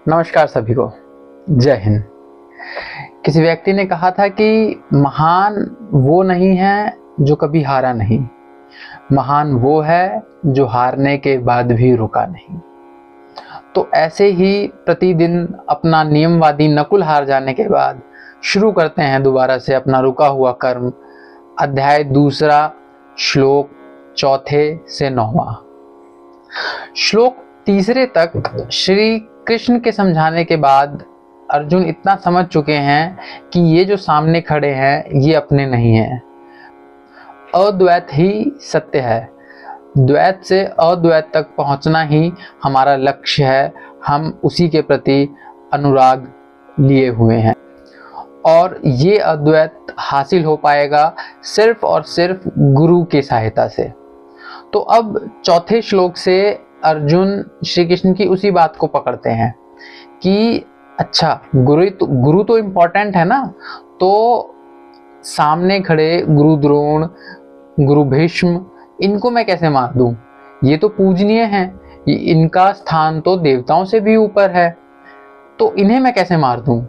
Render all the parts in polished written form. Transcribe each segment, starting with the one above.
नमस्कार सभी को। जय हिंद। किसी व्यक्ति ने कहा था कि महान वो नहीं है जो कभी हारा नहीं, महान वो है जो हारने के बाद भी रुका नहीं। तो ऐसे ही प्रतिदिन अपना नियमवादी नकुल हार जाने के बाद शुरू करते हैं दोबारा से अपना रुका हुआ कर्म। अध्याय 2, श्लोक 4 से 9। श्लोक 3 तक श्री कृष्ण के समझाने के बाद अर्जुन इतना समझ चुके हैं कि ये जो सामने खड़े हैं ये अपने नहीं हैं। अद्वैत ही सत्य है। द्वैत से अद्वैत तक पहुंचना ही हमारा लक्ष्य है। हम उसी के प्रति अनुराग लिए हुए हैं और ये अद्वैत हासिल हो पाएगा सिर्फ और सिर्फ गुरु की सहायता से। तो अब 4 श्लोक से अर्जुन श्री कृष्ण की उसी बात को पकड़ते हैं कि अच्छा, गुरु तो इम्पोर्टेंट है ना, तो सामने खड़े गुरु द्रोण, गुरु भीष्म, इनको मैं कैसे मार दूं? ये तो पूजनीय हैं, इनका स्थान तो देवताओं से भी ऊपर है, तो इन्हें मैं कैसे मार दूं?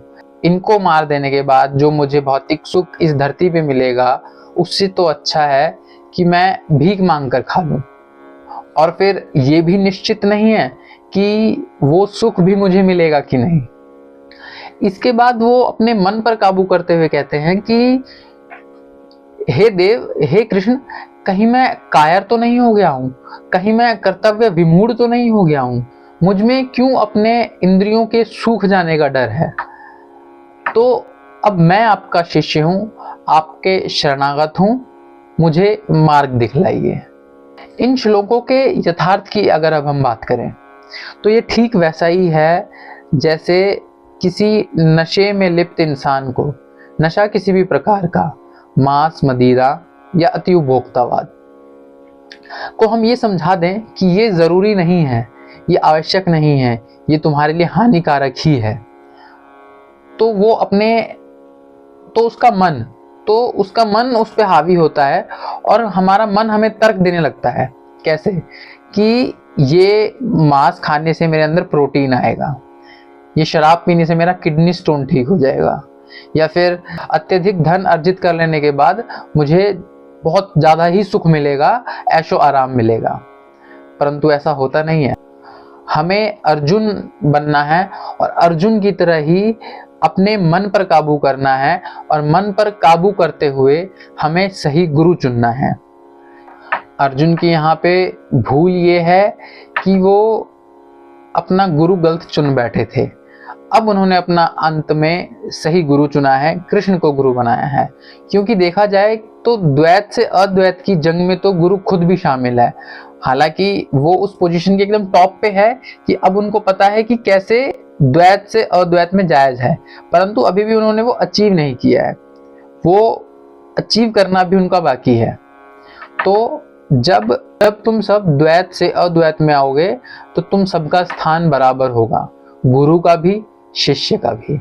इनको मार देने के बाद जो मुझे भौतिक सुख इस धरती पे मिलेगा उससे तो अच्छा है कि मैं भीख मांग कर खा लूं। और फिर ये भी निश्चित नहीं है कि वो सुख भी मुझे मिलेगा कि नहीं। इसके बाद वो अपने मन पर काबू करते हुए कहते हैं कि हे देव, हे कृष्ण, कहीं मैं कायर तो नहीं हो गया हूं, कहीं मैं कर्तव्य विमूढ़ तो नहीं हो गया हूं, मुझ में क्यों अपने इंद्रियों के सूख जाने का डर है? तो अब मैं आपका शिष्य हूं, आपके शरणागत हूं, मुझे मार्ग दिखलाइए। इन श्लोकों के यथार्थ की अगर अब हम बात करें तो ये ठीक वैसा ही है जैसे किसी नशे में लिप्त इंसान को, नशा किसी भी प्रकार का, मांस, मदिरा या अति उपभोक्तावाद को हम ये समझा दें कि ये जरूरी नहीं है, ये आवश्यक नहीं है, ये तुम्हारे लिए हानिकारक ही है, तो वो उसका मन उस पर हावी होता है और हमारा मन हमें तर्क देने लगता है। कैसे? कि ये मांस खाने से मेरे अंदर प्रोटीन आएगा, ये शराब पीने से मेरा किडनी स्टोन ठीक हो जाएगा, या फिर अत्यधिक धन अर्जित कर लेने के बाद मुझे बहुत ज़्यादा ही सुख मिलेगा, ऐशो आराम मिलेगा। परंतु ऐसा होता नहीं है। हमें अर्जुन बनना है और अर्जुन की तरह ही अपने मन पर काबू करना है और मन पर काबू करते हुए हमें सही गुरु चुनना है। अर्जुन की यहाँ पे भूल ये है कि वो अपना गुरु गलत चुन बैठे थे। अब उन्होंने अपना अंत में सही गुरु चुना है, कृष्ण को गुरु बनाया है। क्योंकि देखा जाए तो द्वैत से अद्वैत की जंग में तो गुरु खुद भी शामिल है। हालांकि वो उस पोजीशन के एकदम टॉप पे है कि अब उनको पता है कि कैसे द्वैत से अद्वैत में जायज है, परंतु अभी भी उन्होंने वो अचीव नहीं किया है। वो अचीव करना भी उनका बाकी है। तो जब तुम सब द्वैत से अद्वैत में आओगे तो तुम सबका स्थान बराबर होगा, गुरु का भी, शिष्य का भी।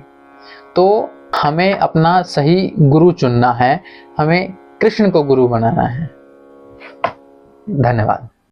तो हमें अपना सही गुरु चुनना है, हमें कृष्ण को गुरु बनाना है। धन्यवाद।